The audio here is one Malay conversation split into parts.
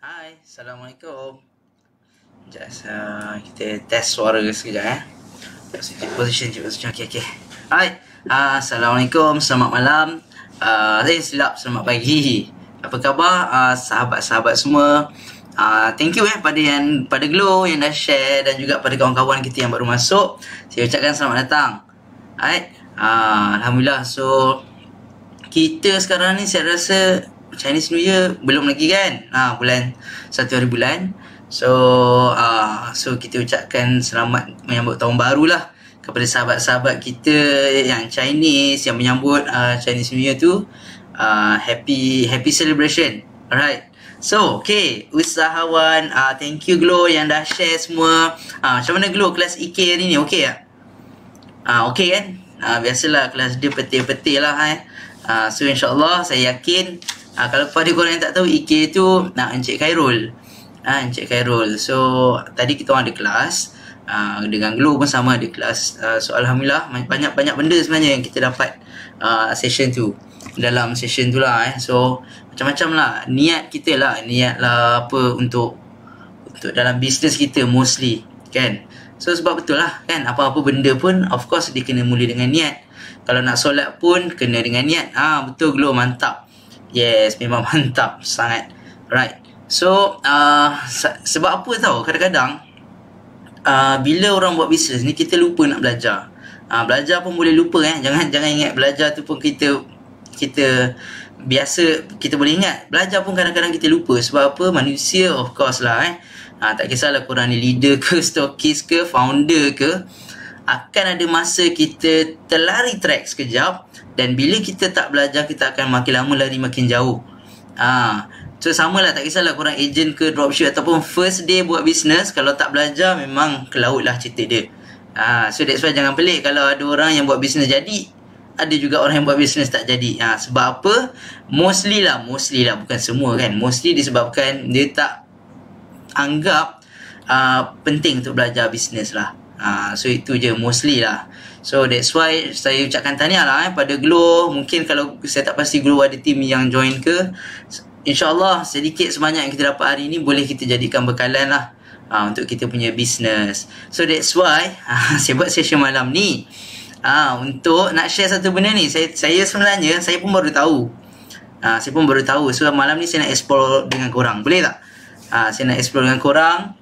Hai, Assalamualaikum. Just kita test suara sekejap Check position. Okay. Hai, Assalamualaikum, selamat malam. Silap, selamat pagi. Apa khabar sahabat-sahabat semua? Thank you pada Glow yang dah share dan juga pada kawan-kawan kita yang baru masuk. Saya ucapkan selamat datang. Hai, Alhamdulillah. So, kita sekarang ni saya rasa Chinese New Year belum lagi kan, bulan 1 hari bulan. So kita ucapkan selamat menyambut tahun baru lah kepada sahabat-sahabat kita yang Chinese yang menyambut Chinese New Year tu. Happy celebration. Alright. So okay, usahawan, thank you Glow yang dah share semua. Macam mana Glow kelas EK hari ni, okay tak? Okay kan? Biasalah kelas dia petir-petir lah So insyaAllah saya yakin kalau pada korang yang tak tahu, EK tu Encik Khairul. Encik Khairul. So tadi kita orang ada kelas dengan Glow pun sama ada kelas. So Alhamdulillah banyak benda sebenarnya yang kita dapat session tu, dalam session tu lah So macam-macam lah niat kita lah. Niat lah apa untuk dalam bisnes kita mostly kan. So sebab betul lah kan, apa-apa benda pun of course dia kena mula dengan niat. Kalau nak solat pun kena dengan niat. Betul Glow, mantap. Yes, memang mantap sangat. Right. So sebab apa tahu, kadang-kadang bila orang buat bisnes ni kita lupa nak belajar. Belajar pun boleh lupa Jangan ingat belajar tu pun kita biasa kita boleh ingat. Belajar pun kadang-kadang kita lupa. Sebab apa? Manusia of course lah tak kisahlah korang ni leader ke, stokis ke, founder ke, akan ada masa kita terlari track sekejap. Dan bila kita tak belajar, kita akan makin lama lari makin jauh. So samalah, tak kisahlah korang agent ke, dropship ataupun first day buat bisnes, kalau tak belajar memang ke laut lah cerita dia. So that's why jangan pelik kalau ada orang yang buat bisnes jadi, ada juga orang yang buat bisnes tak jadi. Sebab apa? Mostly lah, bukan semua kan. Mostly disebabkan dia tak anggap penting untuk belajar bisnes lah. So itu je mostly lah. So that's why saya ucapkan tahniah lah pada Glow. Mungkin kalau saya tak pasti Glow ada team yang join ke, InsyaAllah sedikit sebanyak yang kita dapat hari ni boleh kita jadikan bekalan lah untuk kita punya bisnes. So that's why saya buat session malam ni untuk nak share satu benda ni. Saya sebenarnya saya pun baru tahu. So malam ni saya nak explore dengan korang. Boleh tak? Saya nak explore dengan korang.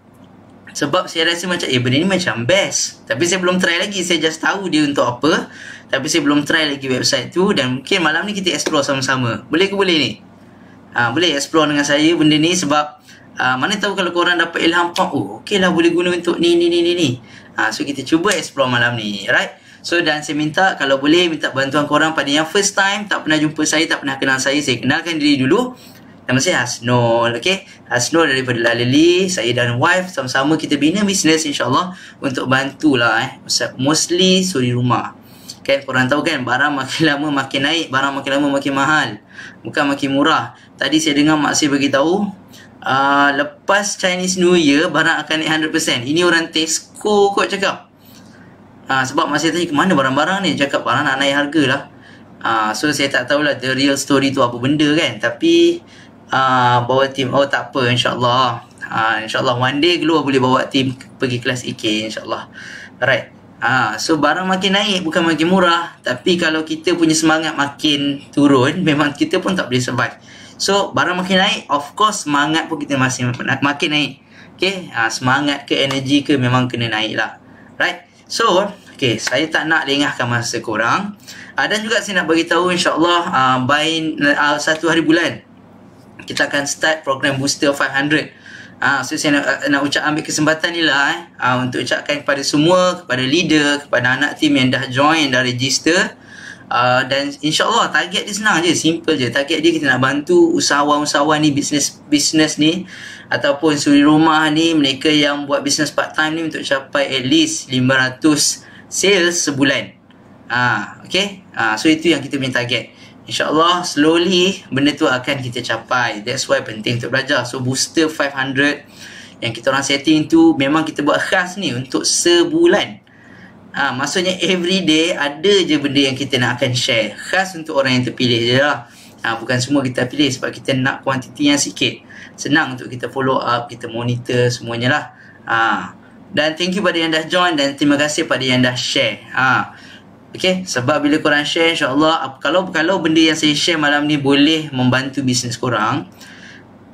Sebab saya rasa macam benda ni macam best. Tapi saya belum try lagi. Saya just tahu dia untuk apa. Tapi saya belum try lagi website tu. Dan mungkin malam ni kita explore sama-sama. Boleh ke boleh ni? Boleh explore dengan saya benda ni. Sebab mana tahu kalau korang dapat ilham, okey lah boleh guna untuk ni. So kita cuba explore malam ni. Right? So dan saya minta kalau boleh minta bantuan korang pada yang first time, tak pernah jumpa saya, tak pernah kenal saya kenalkan diri dulu. Nama saya Hasnul, okay? Hasnul daripada Laleli. Saya dan wife sama-sama kita bina bisnes insyaAllah untuk bantulah mostly suri rumah. Kan korang tahu kan, barang makin lama makin naik, barang makin lama makin mahal, bukan makin murah. Tadi saya dengar mak saya beritahu lepas Chinese New Year barang akan naik 100%. Ini orang Tesco kot cakap. Sebab mak saya tanya ke mana barang-barang ni, cakap barang nak naik harga lah. So saya tak tahulah the real story tu apa benda kan. Tapi bawa tim, tak apa, insyaAllah insyaAllah one day Glow boleh bawa tim pergi kelas EK insyaAllah. Alright. So barang makin naik bukan makin murah. Tapi kalau kita punya semangat makin turun, memang kita pun tak boleh survive. So barang makin naik, of course semangat pun kita masih makin naik. Okay, semangat ke energy ke memang kena naik lah. Right. So okay, saya tak nak lengahkan masa korang. Dan juga saya nak beritahu insyaAllah by 1 hari bulan kita akan start program Booster 500. So saya nak ambil kesempatan ni lah untuk ucapkan kepada semua, kepada leader, kepada anak tim yang dah join, dah register. Dan insyaAllah target dia senang je, simple je. Target dia kita nak bantu usahawan-usahawan ni, bisnes ni ataupun suri rumah ni, mereka yang buat bisnes part time ni untuk capai at least 500 sales sebulan. Okay. So itu yang kita punya target. InsyaAllah slowly benda tu akan kita capai. That's why penting untuk belajar. So Booster 500 yang kita orang setting tu memang kita buat khas ni untuk sebulan. Maksudnya every day ada je benda yang kita nak akan share. Khas untuk orang yang terpilih je lah. Bukan semua kita pilih sebab kita nak kuantiti yang sikit. Senang untuk kita follow up, kita monitor semuanya lah. Dan thank you pada yang dah join dan terima kasih pada yang dah share. Okay, sebab bila korang share, insyaAllah kalau benda yang saya share malam ni boleh membantu bisnes korang,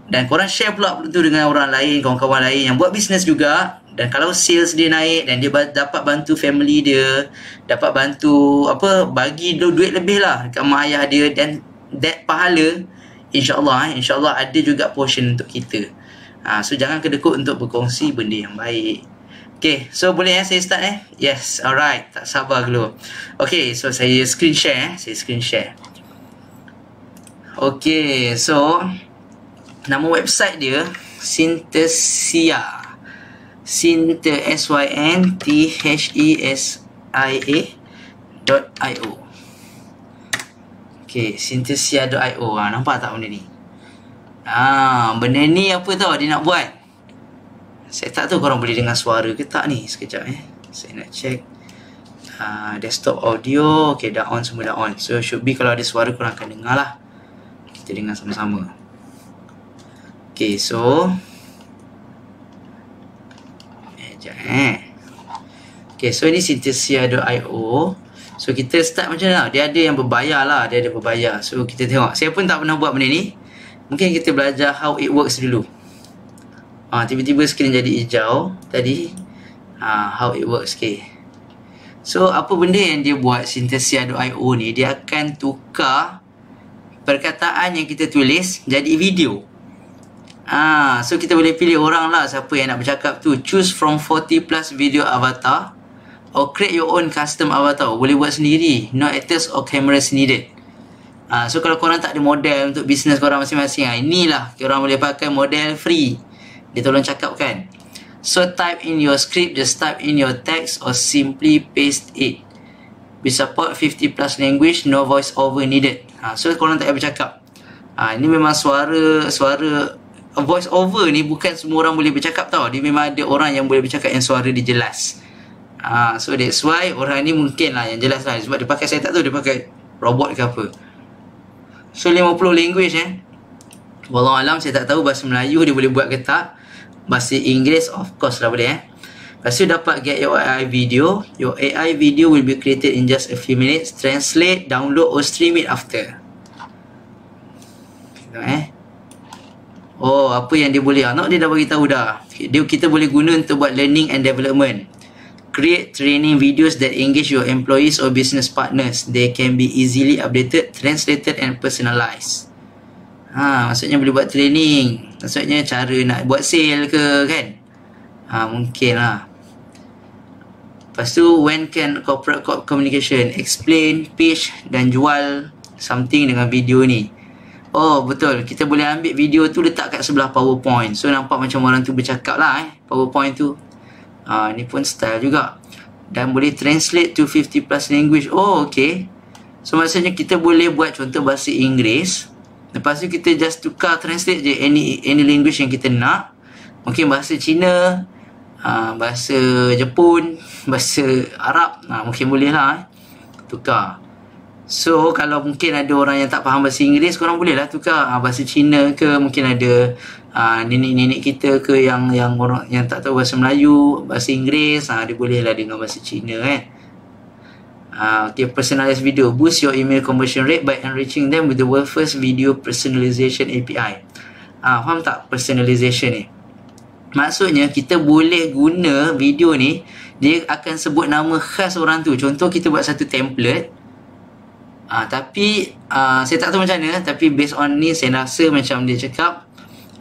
dan korang share pula tu dengan orang lain, kawan-kawan lain yang buat bisnes juga, dan kalau sales dia naik dan dia dapat bantu family dia, dapat bantu bagi duit lebih lah dekat mak ayah dia, dan that pahala insyaAllah ada juga portion untuk kita. So jangan kedekut untuk berkongsi benda yang baik. Okay, so boleh saya start Yes, alright, tak sabar dulu. Okay, so saya screen share Okay, so nama website dia Synthesia synthesia.io. Okay, synthesia.io. Nampak tak benda ni? Benda ni apa tau dia nak buat? Saya tak tahu korang boleh dengar suara ke tak ni. Sekejap saya nak check. Desktop audio. Okay, dah on, semua dah on. So should be kalau ada suara korang akan dengar lah. Kita dengar sama-sama. Okay, so Okay, so ini synthesia.io. So kita start macam mana? Dia ada yang berbayar lah. So kita tengok. Saya pun tak pernah buat benda ni. Mungkin kita belajar how it works dulu. Tiba-tiba skrin jadi hijau tadi. How it works. Okay, so apa benda yang dia buat synthesia.io ni, dia akan tukar perkataan yang kita tulis jadi video. So kita boleh pilih orang lah siapa yang nak bercakap tu. Choose from 40 plus video avatar or create your own custom avatar. Boleh buat sendiri. No actors or cameras needed. So kalau korang tak ada model untuk bisnes korang masing-masing, inilah korang boleh pakai model free. Dia tolong cakapkan. So type in your script, just type in your text or simply paste it. We support 50 plus language, no voice over needed. So korang tak payah bercakap. Ini memang suara voice over ni bukan semua orang boleh bercakap tau. Dia memang ada orang yang boleh bercakap yang suara dia jelas. So that's why orang ni mungkin lah yang jelas lah. Sebab dia pakai, saya tak tahu dia pakai robot ke apa. So 50 language Wallahualam, saya tak tahu bahasa Melayu dia boleh buat ke tak. Bahasa Inggeris of course lah boleh Lepas tu dapat get your AI video. Your AI video will be created in just a few minutes. Translate, download or stream it after. Apa yang dia boleh? Dia dah bagi tahu dah. Kita boleh guna untuk buat learning and development. Create training videos that engage your employees or business partners. They can be easily updated, translated and personalized. Maksudnya boleh buat training. Maksudnya cara nak buat sale ke kan? Mungkin lah. Lepas tu, when can corporate communication explain, pitch dan jual something dengan video ni. Betul, kita boleh ambil video tu letak kat sebelah PowerPoint. So nampak macam orang tu bercakap lah PowerPoint tu. Ni pun style juga. Dan boleh translate to 50 plus language. Okay. So maksudnya kita boleh buat contoh bahasa Inggeris. Lepas tu kita just tukar translate je any language yang kita nak. Mungkin bahasa Cina, bahasa Jepun, bahasa Arab. Mungkin boleh lah tukar. So kalau mungkin ada orang yang tak faham bahasa Inggeris, korang boleh lah tukar bahasa Cina ke. Mungkin ada nenek-nenek kita ke yang orang yang tak tahu bahasa Melayu, bahasa Inggeris, dia boleh lah dengan bahasa Cina Okay, personalized video. Boost your email conversion rate by enriching them with the world first video personalization API. Faham tak personalization ni? Maksudnya kita boleh guna video ni, dia akan sebut nama khas orang tu. Contoh kita buat satu template, tapi saya tak tahu macam mana, tapi based on ni saya rasa macam dia cakap,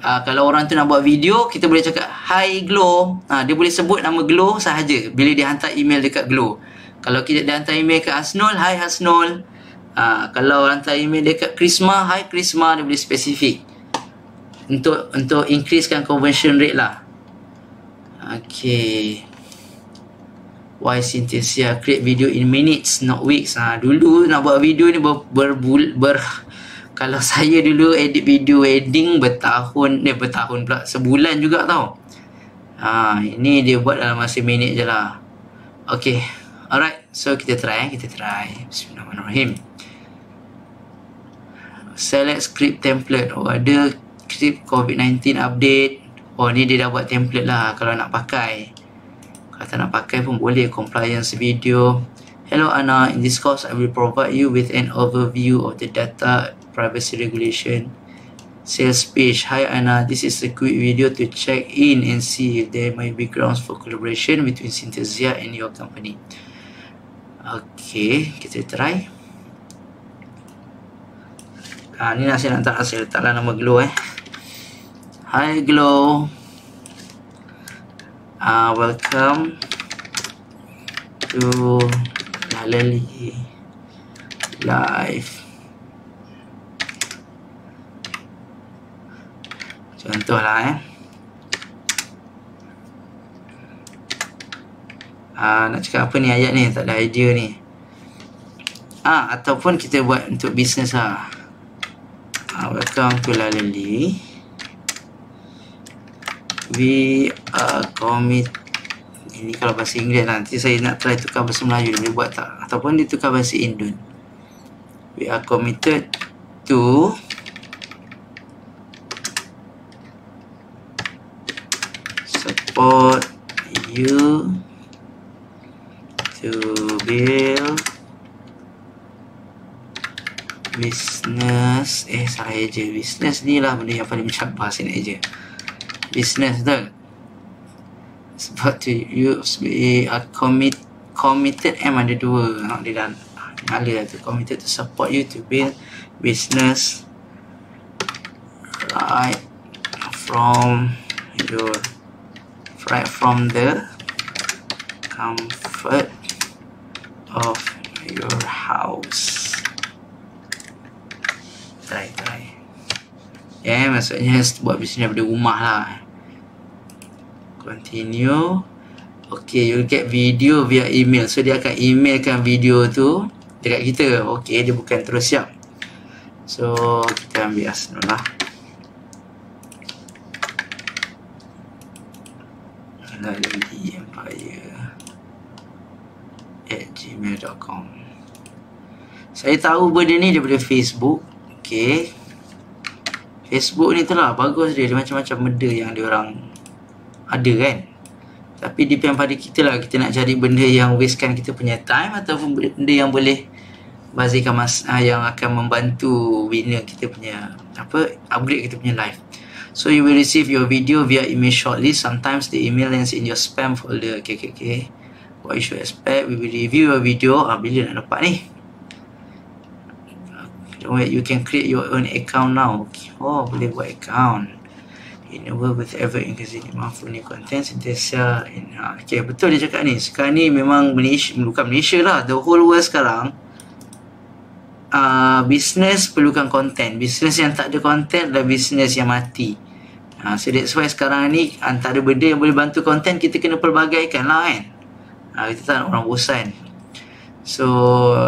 kalau orang tu nak buat video, kita boleh cakap hi Glow. Dia boleh sebut nama Glow sahaja bila dia hantar email dekat Glow. Kalau kita dia hantar email ke Hasnul, hi Hasnul. Kalau hantar email dekat Krisma, hi Krisma. Dia boleh spesifik untuk increasekan conversion rate lah. Okay, why Synthesia create video in minutes not weeks. Dulu nak buat video ni kalau saya dulu edit video wedding bertahun pula, sebulan juga tau. Ini dia buat dalam masa minit je lah. Okay, alright, so kita try. Bismillahirrahmanirrahim. select script template. Oh, ada script COVID-19 update. Oh, ni dia dah buat template lah kalau nak pakai. Kalau tak nak pakai pun boleh. Compliance video. Hello Anna, in this course I will provide you with an overview of the data privacy regulation. Sales page. Hi Anna, this is a quick video to check in and see if there might be grounds for collaboration between Synthesia and your company. Okay, kita try. Ni saya letaklah nama Glow Hi Glow. Welcome to Lalali Live. Contohlah nak cakap apa ni ayat ni, tak ada idea ni. Ataupun kita buat untuk bisnes lah. Welcome to Lalali. We are commit. Ini kalau bahasa Inggeris, nanti saya nak try tukar bahasa Melayu, dia boleh buat tak? Ataupun ditukar bahasa Indon. We are committed to support you to build business. Salah je. Business ni lah benda yang paling mencabar sini je. Business tu. Sebab tu you are committed. Ada dua. Dia dah nyala tu. Committed to support you to build business right from the comfort of your house. Try. Maksudnya buat bisnes daripada rumah lah. Continue. Okay, you'll get video via email. So dia akan emailkan video tu dekat kita. Okay, dia bukan terus siap. So kita ambil Asnul lah. Lalali empire@gmail.com. Saya tahu benda ni daripada Facebook. Okay, Facebook ni tu lah bagus dia macam-macam benda yang dia orang ada kan. Tapi depend pada kita lah, kita nak cari benda yang wastekan kita punya time ataupun benda yang boleh bazirkan masa, yang akan membantu bina kita punya upgrade kita punya life. So you will receive your video via email shortly. Sometimes the email lands in your spam folder. Okay. What you should expect, we will review your video. Bila nak dapat ni? You can create your own account now. Boleh buat account. In a world with ever increasing demand for new content, Synthesia. Okay, betul dia cakap ni. Sekarang ni memang bukan Malaysia lah, the whole world sekarang. Business perlukan content. Business yang tak ada content adalah business yang mati. So that's why sekarang ni antara benda yang boleh bantu content, kita kena pelbagaikan lah kan. Kita tak nak orang bosan. So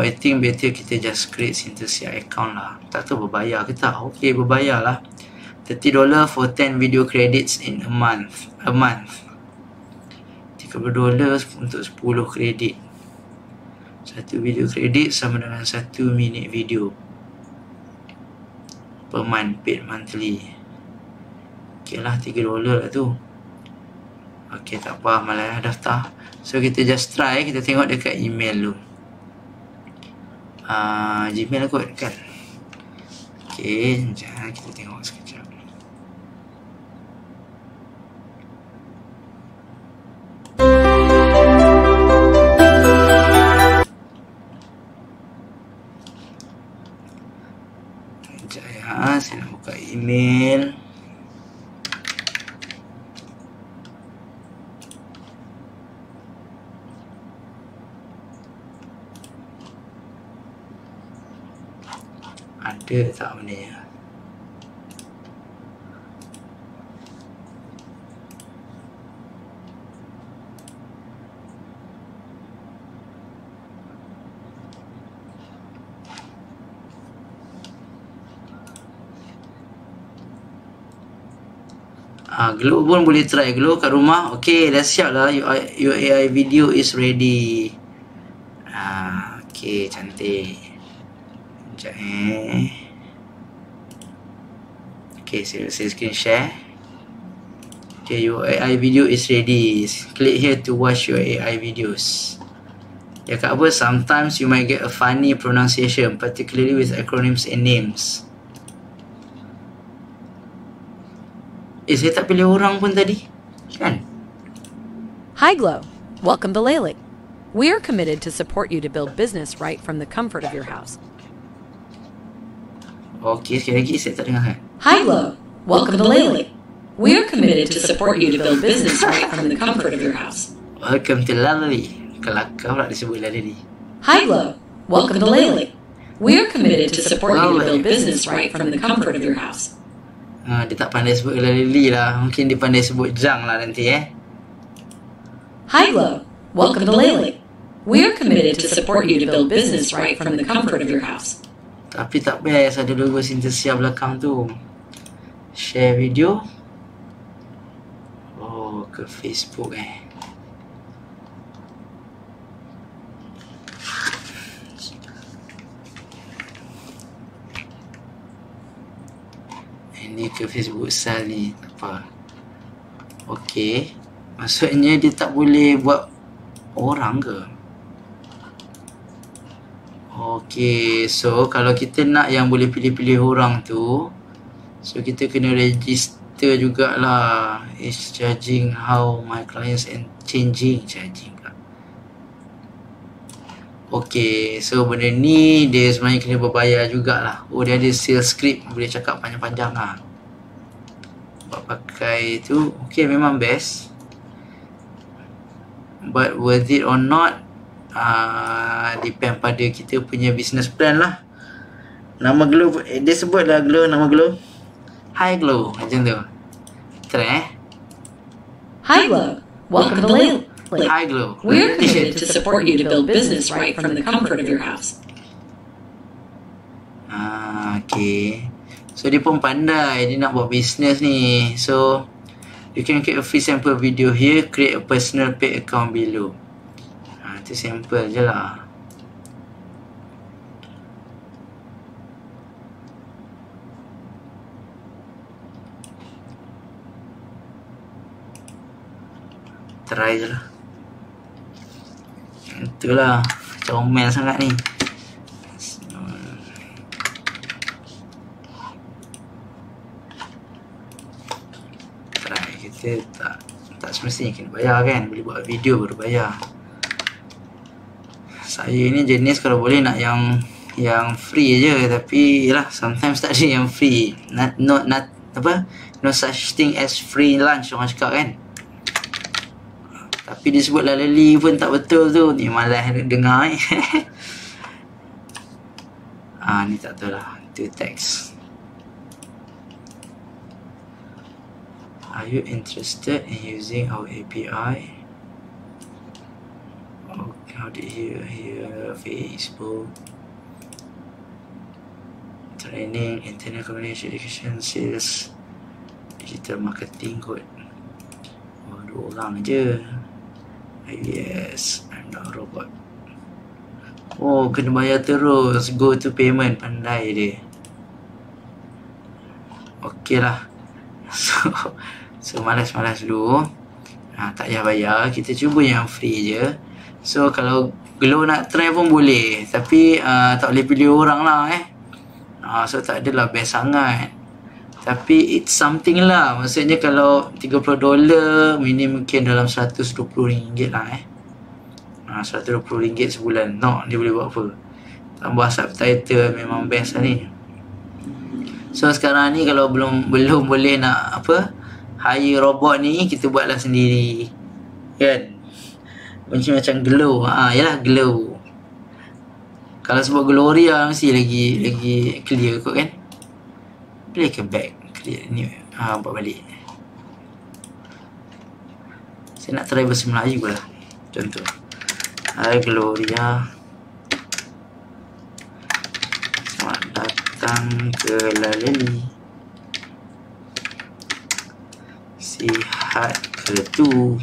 I think better kita just create Synthesia account lah. Tak tahu berbayar ke tak. Okay, berbayar lah. $30 for 10 video credits in a month. $30 untuk 10 kredit. Satu video kredit sama dengan 1 minit video per month, paid monthly. Okay lah, $3 lah tu. Okay, tak apa, malah daftar. So kita just try, kita tengok dekat email tu. Gmail kot kan. Okay, jangan kita tengok sekejap. Sekejap ya, saya nak buka email. Ada tak benda ni? Glow pun boleh try. Glow kat rumah. Okay, dah siap lah. Your AI video is ready. Okay, cantik. Sekejap Okay, saya screen share. Okay, your AI video is ready. Click here to watch your AI videos. Ya kat apa, sometimes you might get a funny pronunciation, particularly with acronyms and names. Saya tak pilih orang pun tadi, kan? Hi Glow, welcome to Lele. We are committed to support you to build business right from the comfort of your house. Okay, sekali lagi saya tak dengar kan? Hi Glow, welcome to Lele. We are committed to support you to build business right from the comfort of your house. Welcome to Lalali. Kelakar pula disebut Lalali. Hi Glow, welcome to Lele. We are committed to support you to build business right from the comfort of your house. Dia tak pandai sebut Lalali lah. Mungkin dia pandai sebut Jang lah nanti Hi Glow, welcome to Lele. We are committed to support you to build business right from the comfort of your house. Tapi tak best ada logo Synthesia belakang tu. Share video. Oh, ke Facebook Ini ke Facebook Sal ni. Tak apa. Okey. Maksudnya dia tak boleh buat orang ke? Okey. So kalau kita nak yang boleh pilih-pilih orang tu, so kita kena register jugalah. Is charging how my clients and changing charging. Okey, so benda ni dia sebenarnya kena berbayar jugalah. Oh, dia ada sales script, boleh cakap panjang-panjang lah. Buat pakai tu, okey memang best. But worth it or not, depend pada kita punya business plan lah. Nama Glow, dia sebut lah Glow, nama Glow. Hi Glow, macam tu. Try Hi Glow, welcome to Lele. Hi Glow. We're committed to support you to build business right from the comfort of your house. Okay. So dia pun pandai, dia nak buat business ni. So you can create a free sample video here, create a personal paid account below. Itu sample je lah. Try je lah. Itulah, comel sangat ni. Try, kita tak semestinya kena bayar kan. Boleh buat video baru bayar. Saya ni jenis kalau boleh nak yang free je. Tapi yalah, sometimes tak ada yang free. No such thing as free lunch orang cakap kan. Tapi disebut Lalali pun tak betul tu. Ni malas dengar ni tak tahu lah. Itu teks. Are you interested in using our API? Okay, how did you hear Facebook? Training, internet communication, education, sales, digital marketing kot. Oh, 2 orang je. Yes, I'm not a robot. Oh, kena bayar terus. Go to payment. Pandai dia. Okey lah. So malas-malas dulu. Tak payah bayar. Kita cuba yang free je. So kalau Glow nak try pun boleh. Tapi tak boleh pilih orang lah so tak adalah best sangat. Tapi it's something lah. Maksudnya kalau $30 minim mungkin dalam RM120 lah RM120 sebulan. Dia boleh buat apa. Tambah subtitle, memang best lah ni. So sekarang ni kalau belum boleh nak hire robot ni, kita buatlah sendiri. Kan? Macam Glow. Yalah Glow. Kalau sebut Gloria mesti lagi clear kot kan. Play ke back, create new, buat balik. Saya nak try bahasa Melayu pula. Contoh, Hai Gloria, selamat datang ke Lalali. Sihat ke tu?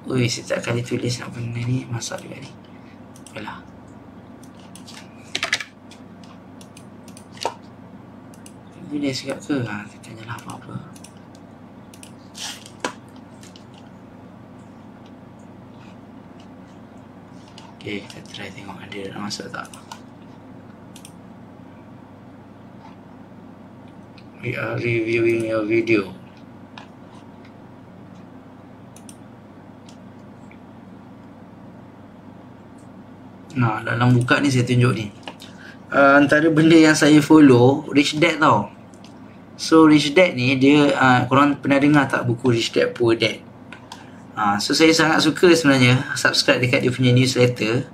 Ui, setiap kali tulis nak benda ni, masak juga ni. Yalah. Dia cakap ke? Kita tanyalah apa-apa. Okay, kita try tengok ada nak masuk tak. We are reviewing your video. Nah, dalam buka ni saya tunjuk ni. Antara benda yang saya follow Rich Dad tau. So Rich Dad ni dia korang pernah dengar tak buku Rich Dad Poor Dad? So saya sangat suka sebenarnya subscribe dekat dia punya newsletter,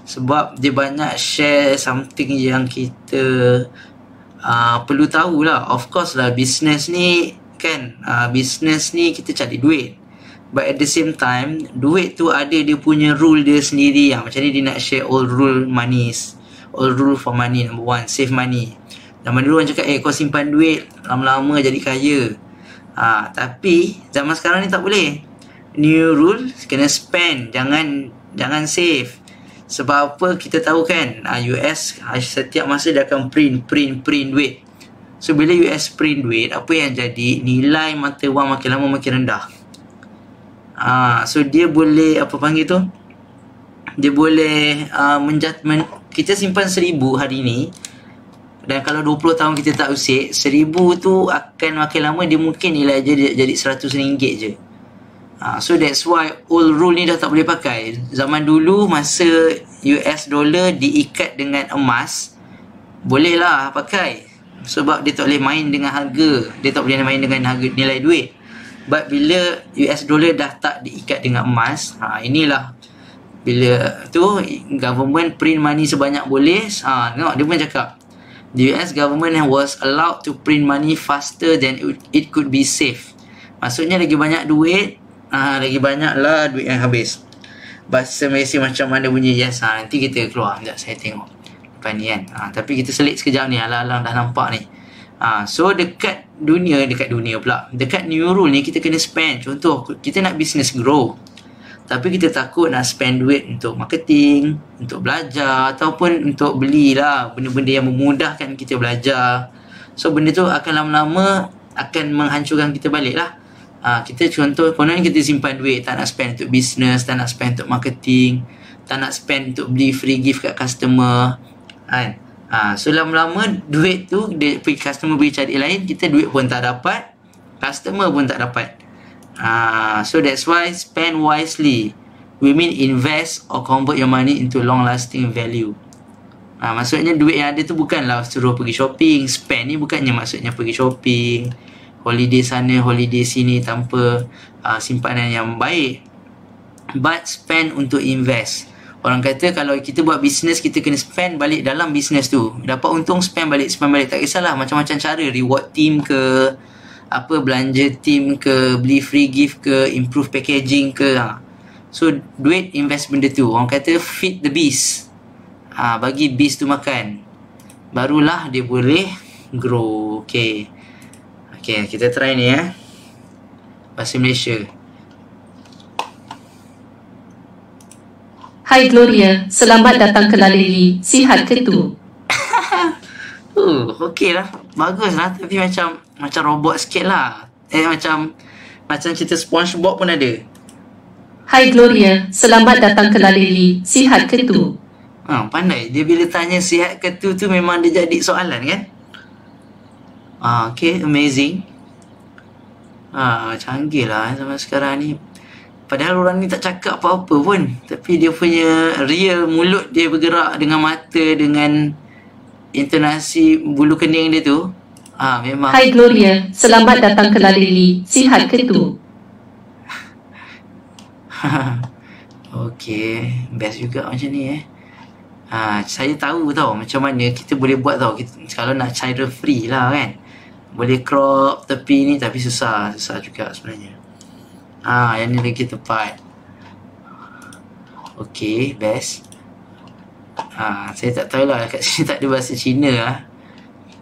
sebab dia banyak share something yang kita perlu tahulah. Of course lah, business ni kan, business ni kita cari duit, but at the same time duit tu ada dia punya rule dia sendiri. Macam ni dia nak share all rule for money. Number one, save money. Zaman dulu orang cakap kau simpan duit lama-lama jadi kaya. Tapi zaman sekarang ni tak boleh. New rule, kena spend, jangan save. Sebab apa? Kita tahu kan, US setiap masa dia akan print duit. So bila US print duit, apa yang jadi? Nilai mata wang makin lama makin rendah. So dia boleh apa panggil tu? Dia boleh kita simpan 1,000 hari ni, dan kalau 20 tahun kita tak usik, 1,000 tu akan makin lama dia mungkin nilai jadi RM100 je. So that's why old rule ni dah tak boleh pakai. Zaman dulu masa US dollar diikat dengan emas, bolehlah pakai, sebab dia tak boleh main dengan harga, dia tak boleh main dengan harga nilai duit. But bila US dollar dah tak diikat dengan emas, inilah bila tu government print money sebanyak boleh. Tengok dia pun cakap, the US government was allowed to print money faster than it could be saved. Maksudnya lagi banyak duit, lagi banyaklah duit yang habis. Bahasa Malaysia macam mana bunyi? Yes, nanti kita keluar. Sekejap saya tengok depan ni kan. Tapi kita selit sekejap ni. Alang-alang dah nampak ni. So dekat dunia pula, dekat new rule ni kita kena spend. Contoh, kita nak business grow, tapi kita takut nak spend duit untuk marketing, untuk belajar, ataupun untuk belilah benda-benda yang memudahkan kita belajar. So benda tu akan lama-lama akan menghancurkan kita balik lah. Kita contoh, konon kita simpan duit, tak nak spend untuk business, tak nak spend untuk marketing, tak nak spend untuk beli free gift kat customer kan. So lama-lama duit tu dia pergi customer pergi cari lain, kita duit pun tak dapat, customer pun tak dapat. So that's why spend wisely. We mean invest or convert your money into long lasting value. Maksudnya duit yang ada tu bukanlah suruh pergi shopping. Spend ni bukannya maksudnya pergi shopping, holiday sana, holiday sini tanpa simpanan yang baik, but spend untuk invest. Orang kata kalau kita buat bisnes, kita kena spend balik dalam bisnes tu. Dapat untung, spend balik. Tak kisahlah macam-macam cara, reward team ke, belanja team ke, beli free gift ke, improve packaging ke. So duit invest benda tu. Orang kata feed the beast. Bagi beast tu makan, barulah dia boleh grow. Okay, kita try ni bahasa Malaysia. Hai Gloria, selamat datang ke Laleli. Sihat ke tu? Okey lah, bagus lah, tapi macam robot sikit lah. Macam cerita SpongeBob pun ada. Hai Gloria, selamat datang ke Laleli. Sihat ke tu? Pandai dia bila tanya sihat ke tu memang dia jadi soalan kan. Okay, amazing. Canggih lah zaman sekarang ni. Padahal orang ni tak cakap apa-apa pun, tapi dia punya real mulut dia bergerak dengan mata, dengan intonasi bulu kening dia tu. Memang. Hai Gloria, selamat datang ke Laleli. Sihat ke tu? Okay, best juga macam ni saya tahu tau macam mana kita boleh buat tau. Kalau nak cara free lah kan, boleh crop tepi ni, tapi susah juga sebenarnya. Yang ni lagi tepat. Okay, best. Saya tak tahu lah, kat sini tak ada bahasa Cina lah.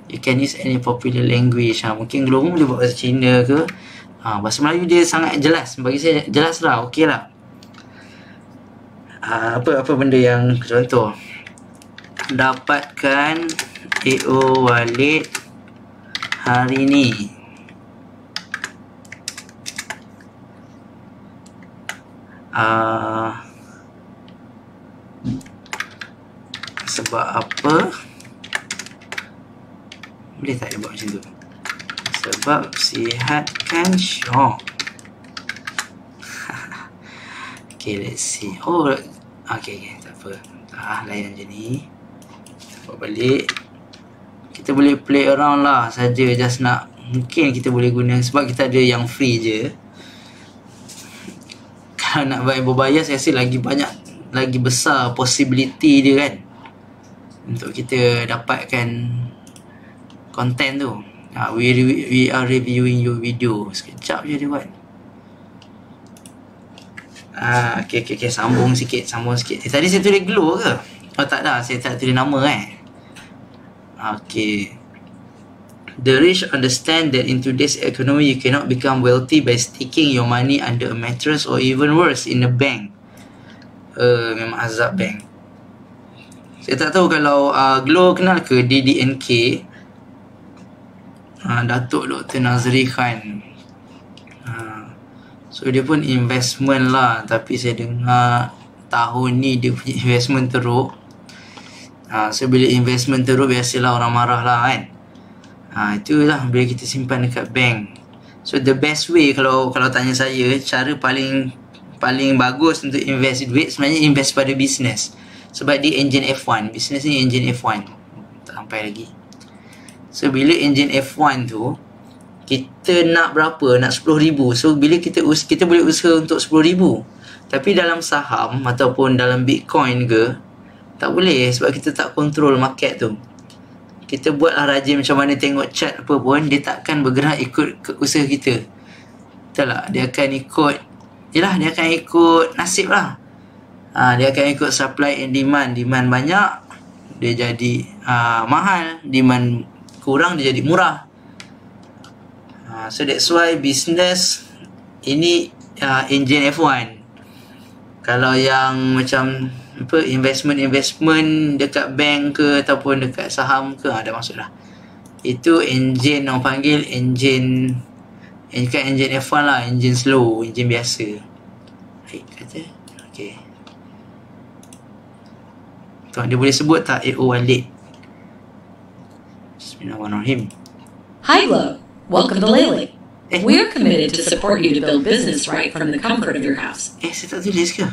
You can use any popular language. Mungkin Glow boleh buat bahasa Cina ke. Bahasa Melayu dia sangat jelas. Bagi saya jelas lah, okay lah. Apa benda yang contoh, dapatkan AO Wallet hari ni. Sebab apa? Boleh tak dia buat macam tu? Sebab sihatkan syok. Okay, let's see. Oh, okay, tak apa. Layan je ni. Buat balik. Kita boleh play around lah saja. Just nak, mungkin kita boleh guna. Sebab kita ada yang free je. Kalau nak berbayar, saya rasa lagi banyak, lagi besar possibility dia kan, untuk kita dapatkan content tu. We are reviewing your video. Sekejap je dia buat. Okay, sambung sikit. Tadi saya tulis glow ke? Oh tak dah, saya tak tulis nama Okay. The rich understand that in today's economy you cannot become wealthy by sticking your money under a mattress or even worse, in a bank. Memang azab bank. Saya tak tahu kalau Glow kenal ke DDNK, Datuk Dr. Nazri Khan. So dia pun investment lah, tapi saya dengar tahun ni dia punya investment teruk. So bila investment teruk, biasalah orang marah lah kan. Itulah bila kita simpan dekat bank. So the best way, kalau tanya saya, cara paling bagus untuk invest duit sebenarnya invest pada business. Sebab dia engine F1. Business ni engine F1. Tak sampai lagi. So bila engine F1 tu, kita nak berapa? Nak 10,000. So bila kita boleh usaha untuk 10,000. Tapi dalam saham ataupun dalam Bitcoin ke, tak boleh, sebab kita tak control market tu. Kita buatlah rajin macam mana, tengok chart apa pun, dia takkan bergerak ikut usaha kita. Betul tak? Dia akan ikut, dia akan ikut nasib lah. Dia akan ikut supply and demand. Demand banyak, dia jadi mahal. Demand kurang, dia jadi murah. So that's why business ini engine F1. Kalau yang macam investment dekat bank ke ataupun dekat saham ke, ada masuk lah. Itu engine, orang panggil engine F1 lah, engine slow, engine biasa. Baik kata. Okay. Tuan dia boleh sebut tak A.O. Walid? Bismillahirrahmanirrahim. Hi, Lo. Welcome to Lele. We're committed to support you to build business right from the comfort of your house. Saya tak tulis ke?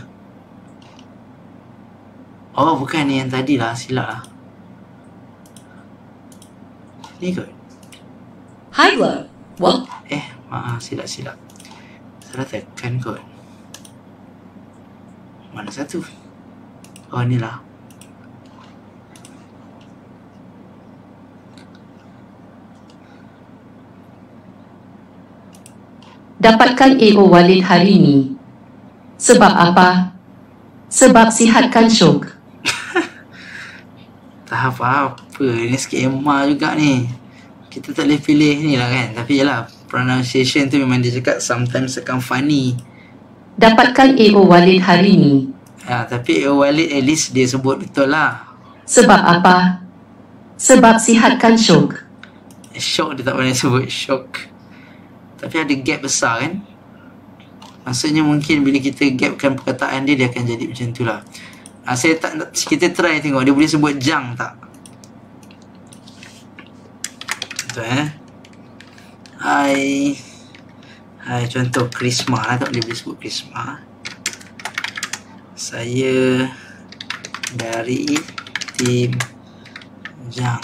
Oh, bukan ni yang tadi lah. Silap lah. Ni kot. Hi, Lo. Well, maaf. Silap. Salah tekan kot. Mana satu? Oh, ni lah. dapatkan A.O. Walid hari ini. Sebab apa? Sebab sihatkan syok. Tak apa-apa. Ni skema juga ni. Kita tak boleh pilih ni lah kan. Tapi yalah, pronunciation tu memang dia cakap sometimes akan funny. Dapatkan A.O. Walid hari ini. Tapi A.O. Walid at least dia sebut betul lah. Sebab apa? Sebab sihatkan syok. Syok dia tak pernah sebut syok. Tapi ada gap besar kan. Maksudnya mungkin bila kita gapkan perkataan dia akan jadi macam tu lah. Kita try tengok dia boleh sebut jang tak. Betul Hai, contoh Krisma lah, tak boleh sebut Krisma. Saya dari tim Jang.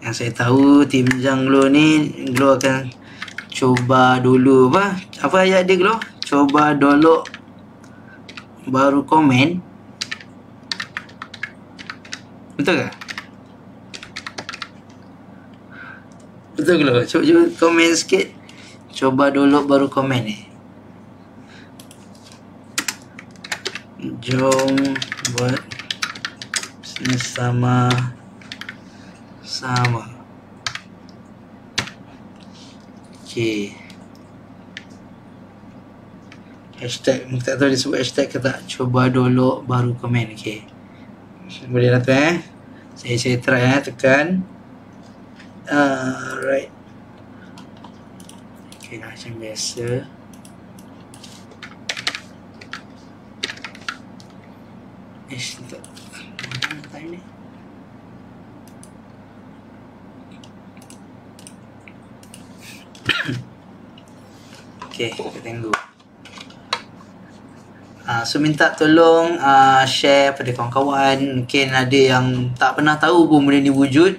Yang saya tahu tim Jang Glow ni, Glow akan cuba dulu apa ayat dia Glow? Cuba dulu baru komen. Betul ke? Betul Glow? Cuba komen sikit. Cuba dulu baru komen ni. Jom buat bisnes sama. Okay. Hashtag, tak tahu dia sebut hashtag ke tak. Cuba dulu baru komen. Okay. Boleh lah tu Saya try tekan. Right. Okay lah macam biasa. Tak. Tak ni. Okay, kita tunggu. So minta tolong share pada kawan-kawan. Mungkin ada yang tak pernah tahu pun benda ni wujud.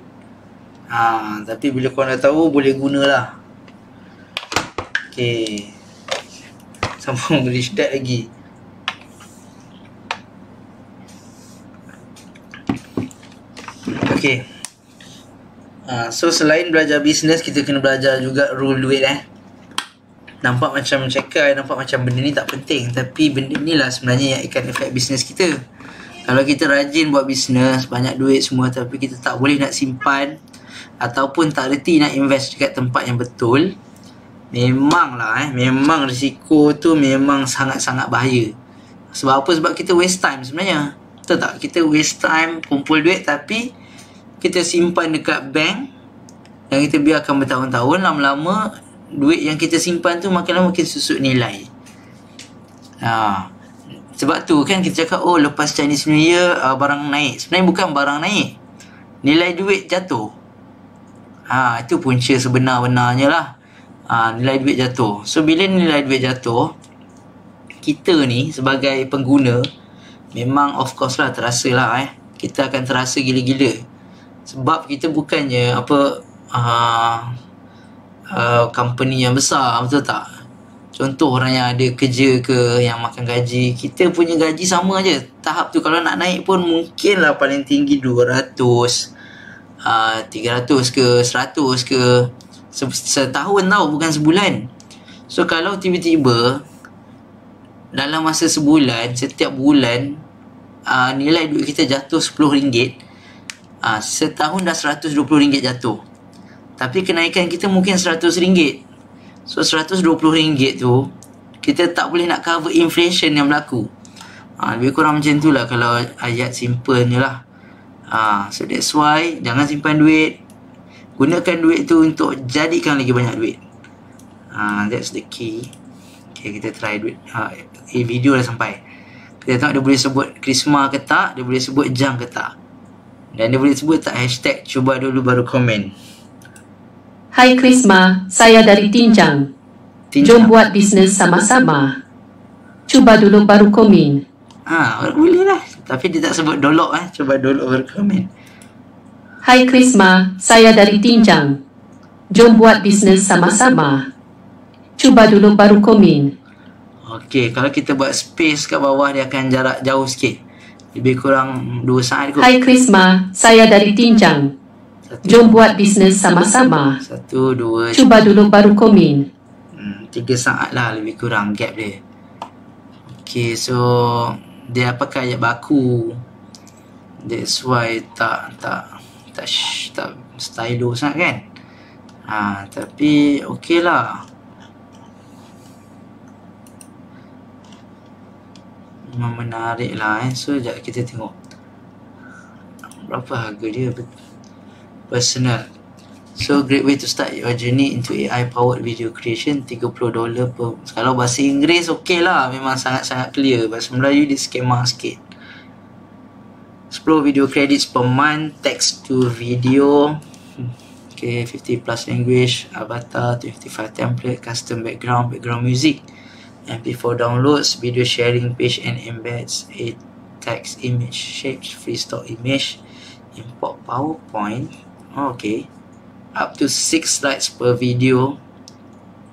Tapi bila korang dah tahu, boleh gunalah. Okay, sambung restart lagi. Okay. So selain belajar bisnes, kita kena belajar juga rule duit Nampak macam cakap, nampak macam benda ni tak penting, tapi benda ni lah sebenarnya yang akan affect bisnes kita. Kalau kita rajin buat bisnes, banyak duit semua, tapi kita tak boleh nak simpan ataupun tak reti nak invest dekat tempat yang betul, memang lah memang risiko tu memang sangat-sangat bahaya. Sebab apa? Sebab kita waste time sebenarnya. Betul tak? Kita waste time kumpul duit, tapi kita simpan dekat bank dan kita biarkan bertahun-tahun. Lama-lama duit yang kita simpan tu makin lama makin susut nilai. Sebab tu kan kita cakap, oh lepas Chinese New Year barang naik. Sebenarnya bukan barang naik, nilai duit jatuh. Itu punca sebenar-benarnya lah. Nilai duit jatuh. So bila nilai duit jatuh, kita ni sebagai pengguna memang of course lah terasa lah kita akan terasa gila-gila. Sebab kita bukannya company yang besar, betul tak? Contoh orang yang ada kerja ke, yang makan gaji, kita punya gaji sama je. Tahap tu kalau nak naik pun mungkin lah paling tinggi 200, 300 ke 100 ke setahun tau, bukan sebulan. So kalau tiba-tiba dalam masa sebulan, setiap bulan nilai duit kita jatuh RM10, setahun dah RM120 jatuh. Tapi kenaikan kita mungkin RM100. So RM120 tu kita tak boleh nak cover inflation yang berlaku. Lebih kurang macam tu lah kalau ayat simple ni lah. So that's why jangan simpan duit. Gunakan duit tu untuk jadikan lagi banyak duit. That's the key. Okay, kita try duit. Video dah sampai. Kita tengok dia boleh sebut Krisma ke tak, dia boleh sebut jam ke tak, dan dia boleh sebut tak hashtag cuba dulu baru komen. Hai Krisma, saya dari Tinjang. Jom buat bisnes sama-sama. Cuba dulu baru komen. Boleh lah. Tapi dia tak sebut dolok Cuba dulu baru komen. Hai Krisma, saya dari Tinjang. Jom buat bisnes sama-sama. Cuba dulu baru komen. Okey, kalau kita buat space kat bawah, dia akan jarak jauh sikit. Lebih kurang 2 saat kot. Hai Krisma, saya dari Tinjang. Jom buat bisnes sama-sama. 1, 2. Cuba dulu baru komen. 3 saat lah lebih kurang gap dia. Okay, so dia pakai ayat baku. That's why tak stylo sangat kan. Tapi okay lah. Memang menarik lah So sekejap kita tengok berapa harga dia. Personal. So great way to start your journey into AI powered video creation. $30 per. Kalau bahasa Inggeris okay lah, memang sangat-sangat clear. Bahasa Melayu dia skema sikit. 10 video credits per month. Text to video. Okay, 50 plus language. Avatar, 25 template. Custom background music. MP4 downloads. Video sharing page and embeds. Text, image, shapes, free stock image. Import PowerPoint. Okay, up to 6 slides per video.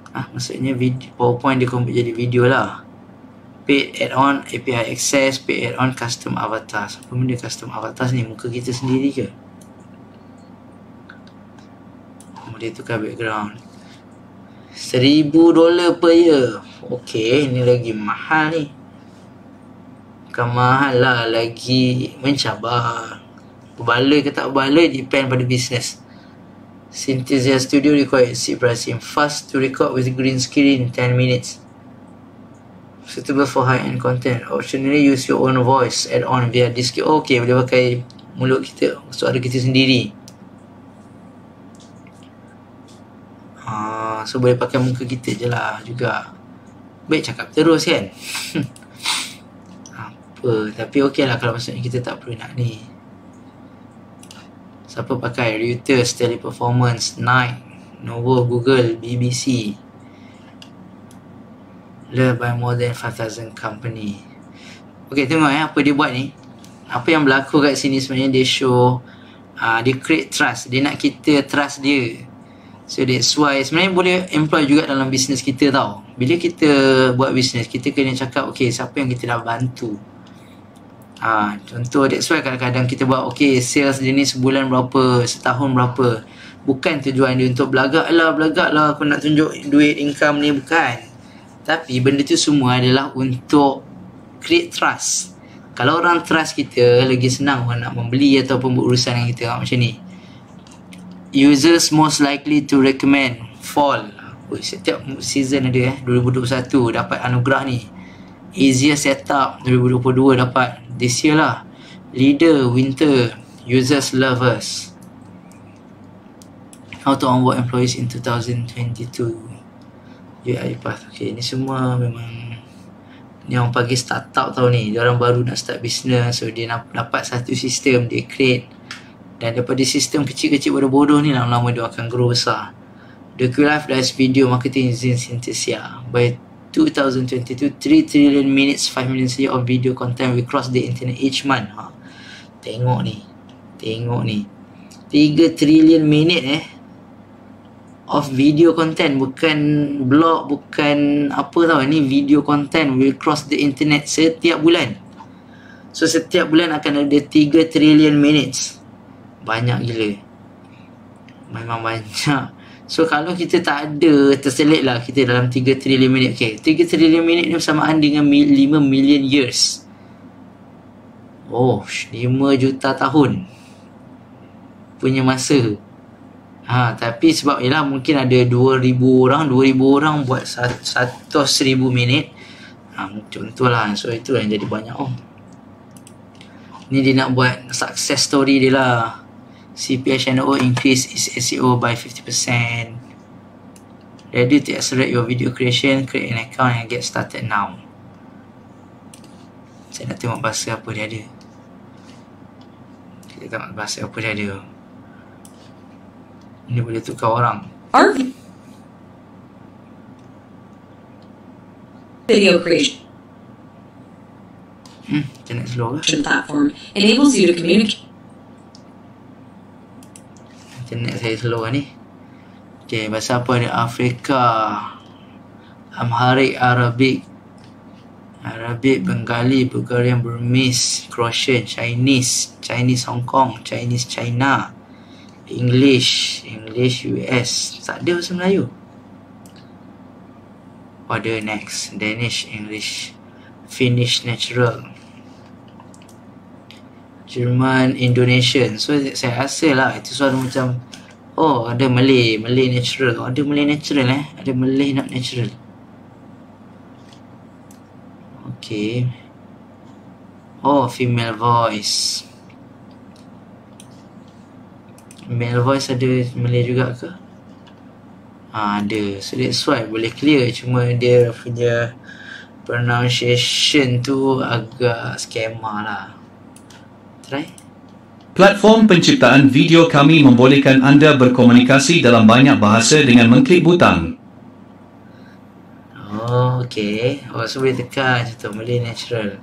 Maksudnya video, PowerPoint dia convert jadi video lah. Paid add-on, API access. Paid add-on, custom avatars. Apa benda custom avatars ni? Muka kita sendiri ke? Dia tukar background. $1,000 per year. Okay, ni lagi mahal ni. Bukan mahal lah, lagi mencabar. Berbaloi ke tak berbaloi depend pada bisnes. Synthesia Studio required seat pricing. Fast to record with green screen 10 minutes. Suitable for high-end content. Optionally use your own voice add on via Discord. Okay, boleh pakai mulut kita, suara kita sendiri. So boleh pakai muka kita je lah juga. Baik cakap terus kan. Apa, tapi okey lah kalau maksudnya kita tak perlu nak ni. Siapa pakai? Reuters, Teleperformance, Nike, Novo, Google, BBC. Loved by more than 5,000 company. Okay, tengok apa dia buat ni. Apa yang berlaku kat sini sebenarnya dia show dia create trust. Dia nak kita trust dia. So that's why sebenarnya boleh employ juga dalam bisnes kita tau. Bila kita buat bisnes, kita kena cakap okay, siapa yang kita dah bantu. Contoh that's why kadang-kadang kita buat okay, sales dia ni sebulan berapa, setahun berapa. Bukan tujuan dia untuk belagak lah aku nak tunjuk duit income ni, bukan. Tapi benda tu semua adalah untuk create trust. Kalau orang trust kita, lagi senang orang nak membeli ataupun berurusan dengan kita macam ni. Users most likely to recommend fall. Setiap season ada 2021 dapat anugerah ni. Easier setup 2022 dapat this year lah. Leader winter, users love us. How to onboard employees in 2022. UI path. Okay, ni semua memang ni orang panggil startup tau ni. Dia orang baru nak start business, so dia dapat satu sistem dia create. Dan daripada sistem kecil-kecil bodoh-bodoh ni lama-lama dia akan grow besar. The QLife does video marketing using Synthesia. By 2022, 3 trillion minutes, 5 million saja of video content will cross the internet each month. Tengok ni. 3 trillion minit of video content, bukan blog, bukan apa tau. Ni video content will cross the internet setiap bulan. So setiap bulan akan ada 3 trillion minutes. Banyak gila. Memang banyak. So kalau kita tak ada, terselit lah kita dalam 3 trillion minit. Okay, 3 trillion minit ni bersamaan dengan 5 million years. 5 juta tahun punya masa. Tapi sebab ialah mungkin ada 2,000 orang buat 100,000 minit. Contohlah. So itu yang jadi banyak. Ni dia nak buat success story dia lah. CPI channel increase its SEO by 50%. Ready to accelerate your video creation, create an account and get started now. Saya nak tengok bahasa apa dia ada. Kita tengok bahasa apa dia ada. Ini boleh tukar orang. Video creation internet slow ke? platform enables you to communicate. Internet saya slow ni. Okay, bahasa apa ni? Afrika, Amharic, Arabic, Bengali, Bulgarian, Burmese, Croatian, Chinese Hong Kong, Chinese China, English US. Tak ada bahasa Melayu. Order next. Danish, English, Finnish natural, German, Indonesian. So saya rasa lah itu suara macam ada Malay natural. Ada Malay natural ada Malay not natural. Okay. Female voice. Male voice ada Malay juga ke? Ada. So that's why boleh clear. Cuma dia punya pronunciation tu agak skema lah. Try. Platform penciptaan video kami membolehkan anda berkomunikasi dalam banyak bahasa dengan mengklik butang. Okay. So boleh tekan contoh Malay natural.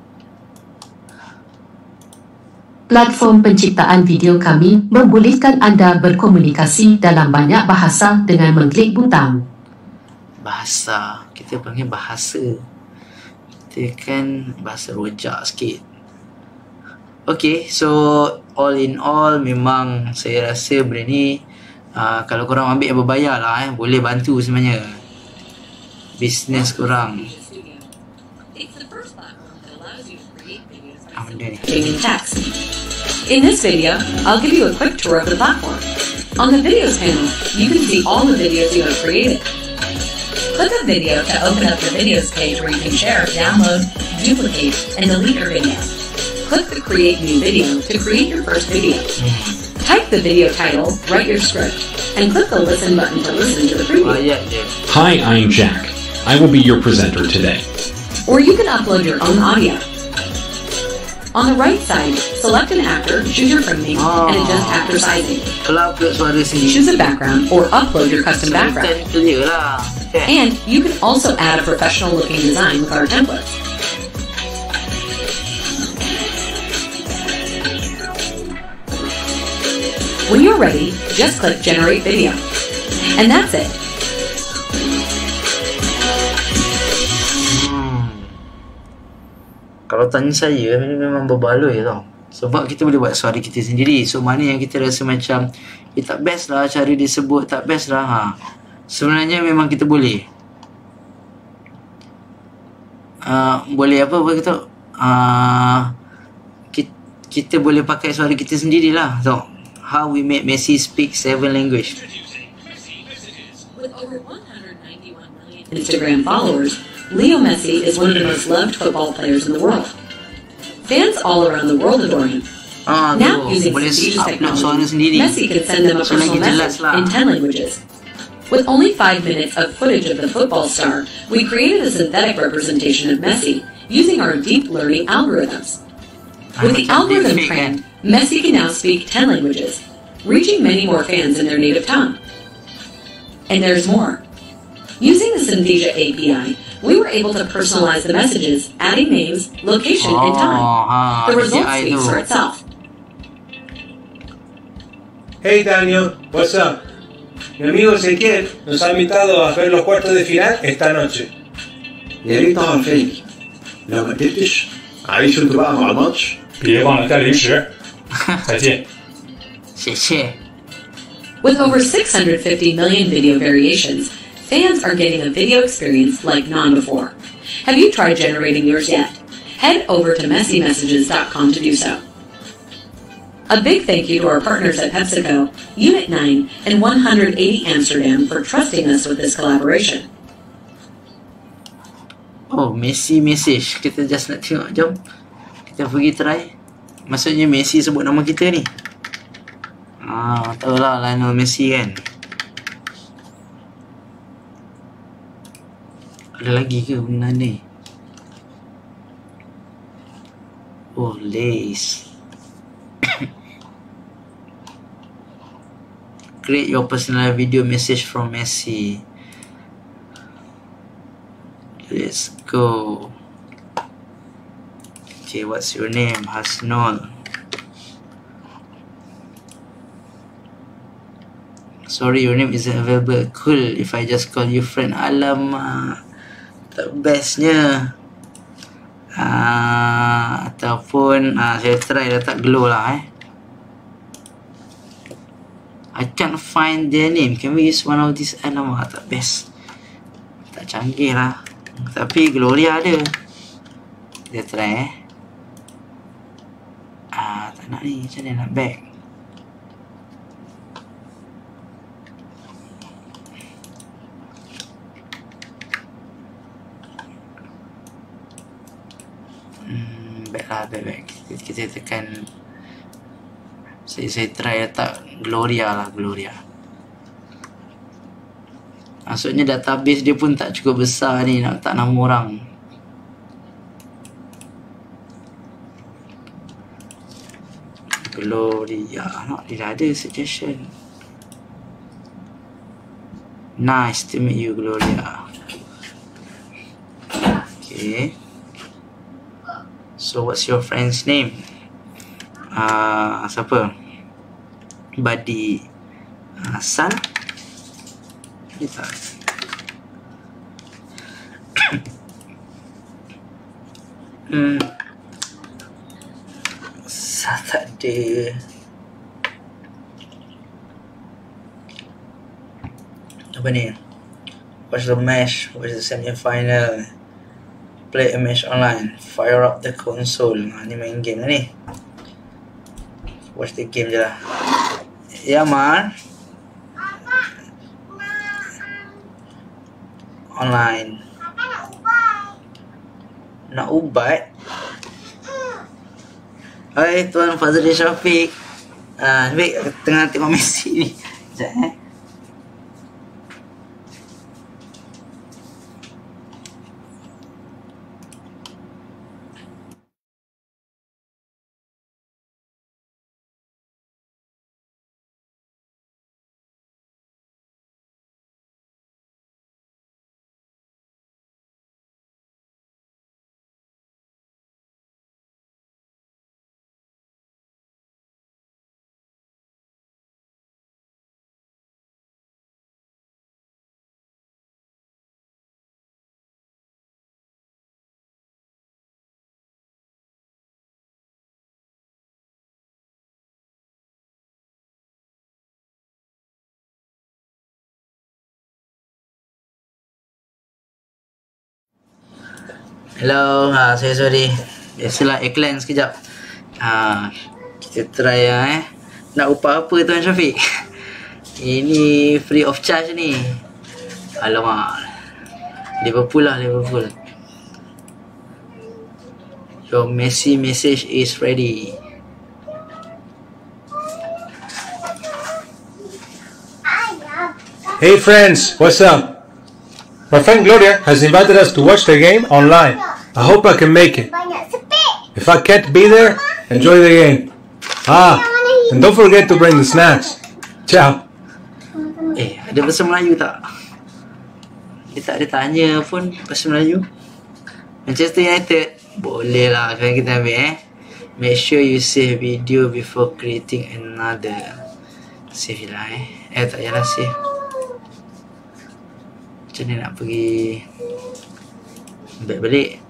Platform penciptaan video kami membolehkan anda berkomunikasi dalam banyak bahasa dengan mengklik butang. Bahasa. Kita panggil bahasa. Kita kan bahasa rojak sikit. Okay, so all in all memang saya rasa benda ni kalau korang ambil yang berbayar lah boleh bantu sebenarnya bisnes korang. Benda ni. In this video, I'll give you a quick tour of the platform. On the videos panel, you can see all the videos you have created. Click a video to open up the videos page where you can share, download, duplicate, and delete your video. Click the Create New Video to create your first video. Type the video title, write your script, and click the Listen button to listen to the preview. Hi, I'm Jack. I will be your presenter today. Or you can upload your own audio. On the right side, select an actor, choose your framing, and adjust actor sizing. Choose a background or upload your custom background. And you can also add a professional looking design with our templates. When you're ready, just click Generate Video. And that's it. Kalau tanya saya, memang berbaloi tau. Sebab kita boleh buat suara kita sendiri. So mana yang kita rasa macam tak best lah, cara dia sebut tak best lah. Sebenarnya memang kita boleh. Boleh apa kata? Kita boleh pakai suara kita sendirilah. So, how we make Messi speak 7 language. With over 191 million Instagram followers, Leo Messi is one of the most loved football players in the world. Fans all around the world adore him. Now, using prestigious technology, Messi can send them a personal message in 10 languages. With only 5 minutes of footage of the football star, we created a synthetic representation of Messi using our deep learning algorithms. With the algorithm trained, Messi can now speak 10 languages, reaching many more fans in their native tongue. And there's more. Using the Synthesia API, we were able to personalize the messages, adding names, location, and time. The result speaks for itself. Hey Daniel, what's up? Mi amigo Ezequiel nos ha invitado a ver los cuartos de final esta noche. يا ريت طبعا فايق. لو ما قدرتش عايش انتوا بقى مع الماتش. 别忘了带零食。再见。谢谢。 With over 650 million video variations, fans are getting a video experience like none before. Have you tried generating yours yet? Head over to messimessages.com to do so. A big thank you to our partners at PepsiCo, Unit 9, and 180 Amsterdam for trusting us with this collaboration. Oh, Messi message. Kita just nak tengok. Jom. Kita pergi try. Maksudnya Messi sebut nama kita ni. Tahulah Lionel Messi kan. Ada lagi ke benda ni? Oh, lace. Create your personal video message from Messi. Let's go. Okay, what's your name? Hasnul. Sorry, your name isn't available. Cool, if I just call you friend. Alamak, tak bestnya. Ataupun saya try dah tak glow lah I can't find their name. Can we use one of these? Alamak, tak best. Tak canggih lah. Tapi Gloria ada. Kita try tak nak ni. Macam mana nak back? Back. Kita tekan. Saya try letak Gloria lah, Gloria. Maksudnya database dia pun tak cukup besar ni nak letak nama orang. Gloria. Dia dah ada suggestion. Nice to meet you, Gloria. Okay. So what's your friend's name? Siapa? Buddy San? Kita Saturday. Apa ni? Watch the match. Watch the semi-final. Play a match online. Fire up the console. Ni main game lah ni. Watch the game je lah. Ya man. online. Nak ubat? Hai Tuan Fazli Syafiq. Syafiq tengah tengok Messi ni. Sekejap Hello, saya sorry. Biasalah iklan sekejap. Kita try Nak upah apa Tuan Syafiq? Ini free of charge ni. Alamak. Liverpool lah, Liverpool. Your Messi message is ready. Hey friends, what's up? My friend Gloria has invited us to watch the game online. I hope I can make it. If I can't be there, enjoy the game. And don't forget to bring the snacks. Ciao. Ada bahasa Melayu tak? Dia tak ada tanya pun bahasa Melayu. Manchester United. Boleh lah, sekarang kita ambil Make sure you save video before creating another. Save lah tak payahlah save. Macam ni nak pergi back balik.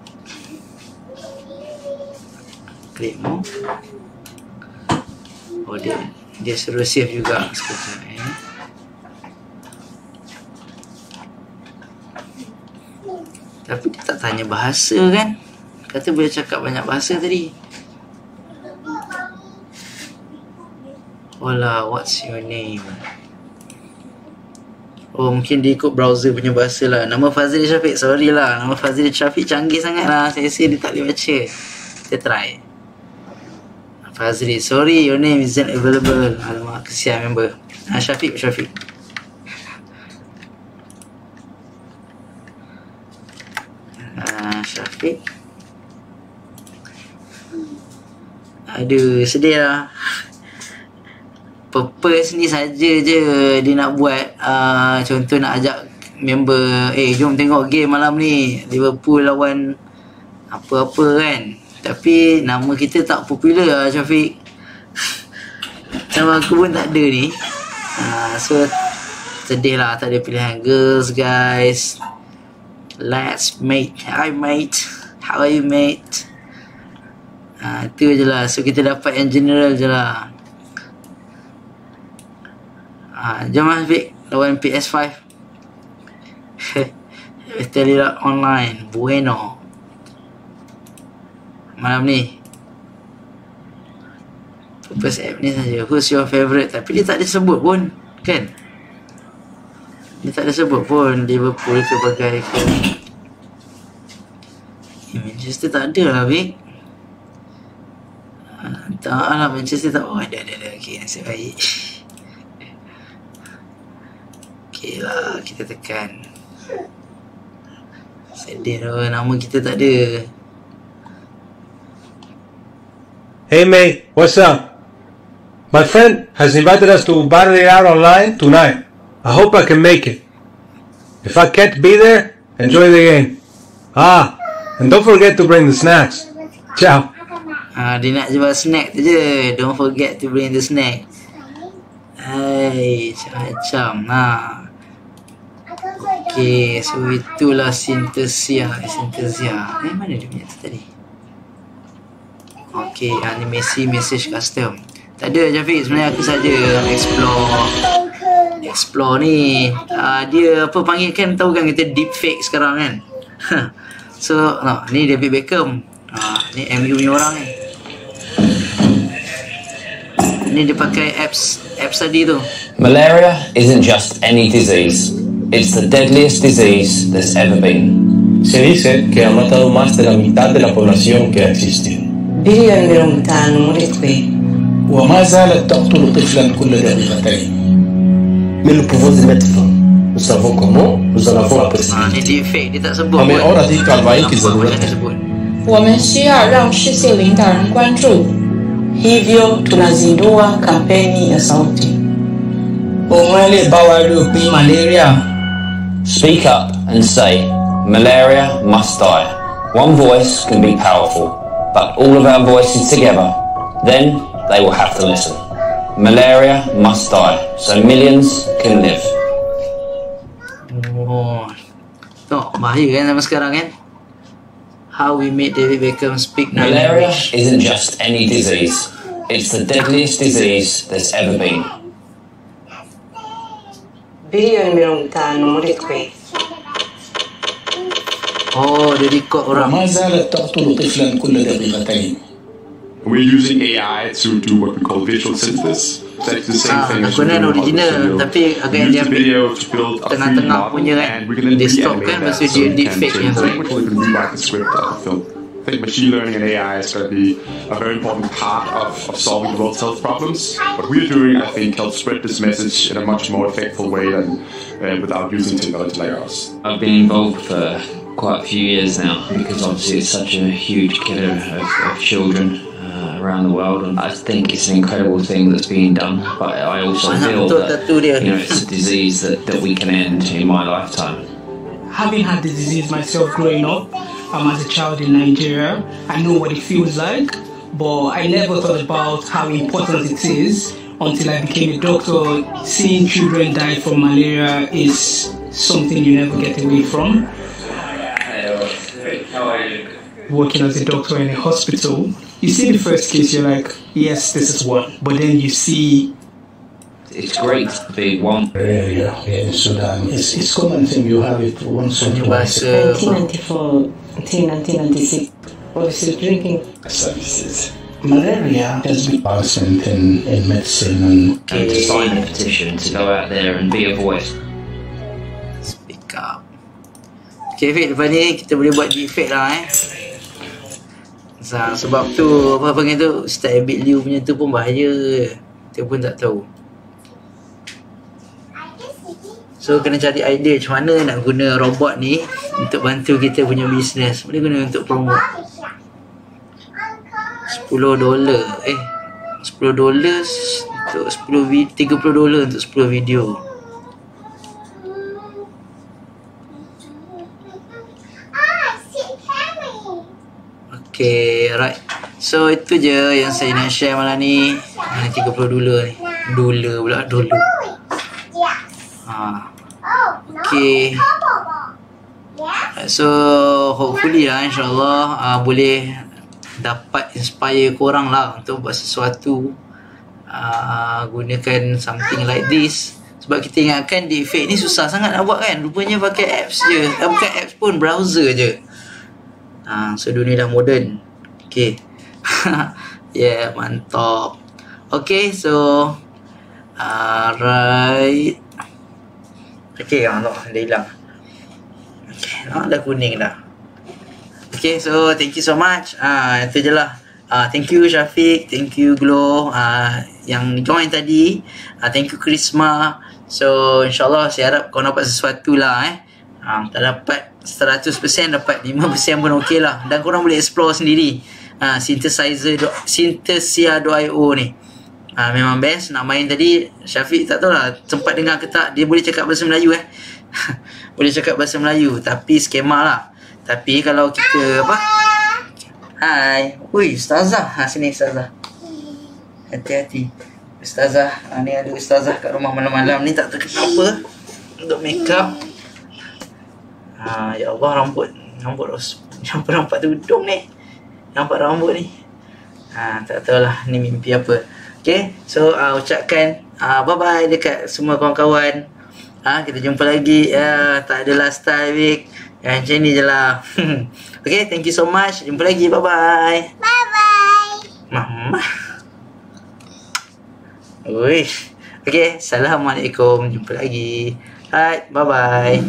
Klik more. Oh dia suruh save juga. Sekejap Tapi dia tak tanya bahasa kan. Kata boleh cakap banyak bahasa tadi. Hola, what's your name? Oh, mungkin dia ikut browser punya bahasa lah. Nama Fazli Syafiq, sorry lah. Nama Fazli Syafiq canggih sangat lah. Saya rasa dia tak boleh baca. Kita try. Fazli, sorry, your name isn't available. Alamak, kesian member. Syafiq. Syafiq. Aduh, sedih lah. Purpose ni saja je dia nak buat. Contoh nak ajak member, jom tengok game malam ni, Liverpool lawan apa-apa kan. Tapi nama kita tak popular lah Syafiq. Nama aku pun tak ada ni. So sedih lah tak ada pilihan. Girls guys, let's mate. Hi mate, how are you mate? Itu je lah. So kita dapat yang general je lah. Jom lah Syafiq lawan PS5. Telerak online. Bueno. Malam ni purpose app ni saja. Who's your favourite? Tapi dia tak ada sebut pun kan. Dia tak ada sebut pun Liverpool ke bagai ke. Manchester tak ada lah Vic. Tak lah Manchester tak. Oh ada. Okay, nasib baik. Okay lah, kita tekan. Sedih lah, nama kita tak ada. Hey mate, what's up? My friend has invited us to battle it out online tonight. I hope I can make it. If I can't be there, enjoy the game. And don't forget to bring the snacks. Ciao. Dia nak jual snack tu je. Don't forget to bring the snack. Macam-macam. Okay, so itulah Synthesia. Mana dia punya tu tadi? Okay, animasi message custom. Tak ada Syafiq, sebenarnya aku saja explore ni. Dia apa panggil kan, tahu kan kita deepfake sekarang kan. So ni David Beckham. Ni MU punya orang ni. Ni dia pakai apps tadi tu. Malaria isn't just any disease. It's the deadliest disease there's ever been. Se dice que ha matado más de la mitad de la población que existe. وما زالت تقتل طفلا كل دقيقتين. Mais nous pouvons y mettre fin. Nous savons comment, nous en avons la possibilité. Hame ora di kalbaiki zarurat. 我们需要让世界领导人关注。Hivyo tunazindua kampeni ya sauti. Umwele bawalu pi malaria. Speak up and say, malaria must die. One voice can be powerful, but all of our voices together, then they will have to listen. Malaria must die, so millions can live. Oh, bahaya kan zaman sekarang kan? How we made David Beckham speak Malaria isn't just any disease. It's the deadliest disease there's ever been. Oh, dia record orang. وما زالت تقتل طفلا كل دقيقتين. We're using AI to do what we call visual synthesis. It's actually the same thing as you do in original, tapi agak use dia the video to build a 3D model, and we can then desktop re-animate kan, that masa so dia we can deepfake change yang language, we can rewrite the script of the film. I think machine learning and AI is going to be a very important part of solving the world's health problems. What we're doing, I think, helps spread this message in a much more effective way than without using technology like ours. I've been involved for quite a few years now because obviously it's such a huge killer of children around the world, and I think it's an incredible thing that's being done, but I also feel that it's a disease that we can end in my lifetime. Having had the disease myself growing up, as a child in Nigeria, I know what it feels like, but I never thought about how important it is until I became a doctor. Seeing children die from malaria is something you never get away from. How are you? Working as a doctor in a hospital, you see the first case, you're like, yes, this is one, but then you see it's great to be one area in Sudan. It's common thing you have it once or twice. 1994 until 1996, I was still drinking services. Malaria has been absent in medicine and to sign a petition to go out there and be a voice. Speak up. Okay, Fik, lepas ni kita boleh buat deepfake lah sebab tu apa panggil tu, Ustaz Abid Liu punya tu pun bahaya, kita pun tak tahu. So kena cari idea macam mana nak guna robot ni untuk bantu kita punya bisnes. Boleh guna untuk promote. $10 $10 untuk $30 untuk 10 video. Okay, right. So itu je yang saya nak share malam ni. Mana $30 ni. Dolar. Okay. So hopefully lah, insyaAllah boleh dapat inspire korang lah untuk buat sesuatu. Gunakan something like this. Sebab kita ingatkan deepfake ni susah sangat nak buat kan. Rupanya pakai apps je. Bukan apps pun, browser je. So dunia dah moden. Okay. Yeah, mantap. Okay, so right. Okay, Allah, dah hilang. Okay, dah kuning dah. Okay, so thank you so much. Itu je lah. Thank you Syafiq, thank you Glow yang join tadi. Thank you Krisma. So insyaAllah saya harap kau dapat sesuatu lah tak dapat 100%, dapat 5% pun okey lah. Dan korang boleh explore sendiri Synthesia.io ni. Memang best. Nak main tadi Syafiq tak tahu lah sempat dengar ke tak. Dia boleh cakap bahasa Melayu boleh cakap bahasa Melayu, tapi skema lah. Tapi kalau kita apa, hai, ui Ustazah, sini Ustazah, hati-hati Ustazah. Ni ada Ustazah kat rumah malam-malam ni, tak tahu kenapa untuk make up. Ya Allah, rambut nampak tudung ni, nampak rambut ni. Tak tahulah ni mimpi apa. Okay, so ucapkan bye-bye dekat semua kawan-kawan. Kita jumpa lagi. Tak ada last time week. Macam ni je lah. Okay, thank you so much. Jumpa lagi. Bye-bye. Bye-bye. Mama. Ui. Okay, Assalamualaikum. Jumpa lagi. Alright, bye-bye.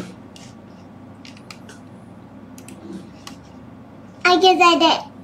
I guess I did.